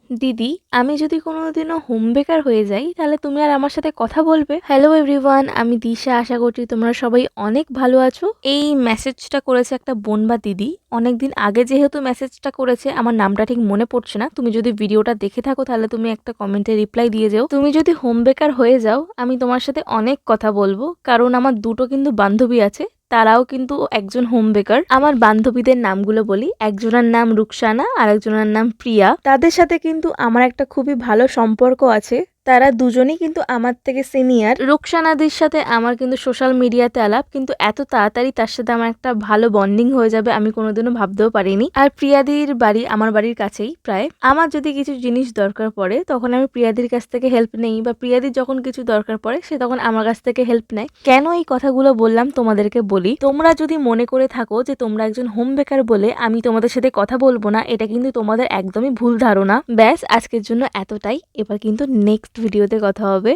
দিদি, আমি যদি কোনোদিনও হোম বেকার হয়ে যাই তাহলে তুমি আর আমার সাথে কথা বলবে? হ্যালো এভরিওয়ান, আমি দিশা। আশা করছি তোমরা সবাই অনেক ভালো আছো। এই মেসেজটা করেছে একটা বোন বা দিদি। অনেকদিন আগে যেহেতু মেসেজটা করেছে, আমার নামটা ঠিক মনে পড়ছে না। তুমি যদি ভিডিওটা দেখে থাকো তাহলে তুমি একটা কমেন্টে রিপ্লাই দিয়ে যেও। তুমি যদি হোম বেকার হয়ে যাও, আমি তোমার সাথে অনেক কথা বলবো, কারণ আমার দুটো কিন্তু বান্ধবী আছে, তারাও কিন্তু একজন হোম বেকার। আমার বান্ধবীদের নামগুলো বলি। একজনের নাম রুকসানা আর একজনের নাম প্রিয়া। তাদের সাথে কিন্তু আমার একটা খুবই ভালো সম্পর্ক আছে। তারা দুজনেই কিন্তু আমার থেকে সিনিয়র। রুকসানাদির সাথে আমার কিন্তু সোশ্যাল মিডিয়াতে আলাপ, কিন্তু এত তাড়াতাড়ি তার সাথে আমার একটা ভালো বন্ডিং হয়ে যাবে আমি কোনোদিনও ভাবতেও পারিনি। আর প্রিয়াদির বাড়ি আমার বাড়ির কাছেই প্রায়। আমার যদি কিছু জিনিস দরকার পড়ে তখন আমি প্রিয়াদির কাছ থেকে হেল্প নেই, বা প্রিয়াদির যখন কিছু দরকার পড়ে সে তখন আমার কাছ থেকে হেল্প নেয়। কেন এই কথাগুলো বললাম তোমাদেরকে বলি। তোমরা যদি মনে করে থাকো যে তোমরা একজন হোম বেকার বলে আমি তোমাদের সাথে কথা বলবো না, এটা কিন্তু তোমাদের একদমই ভুল ধারণা। ব্যাস, আজকের জন্য এতটাই। এবার কিন্তু নেক্সট ভিডিওতে কথা হবে।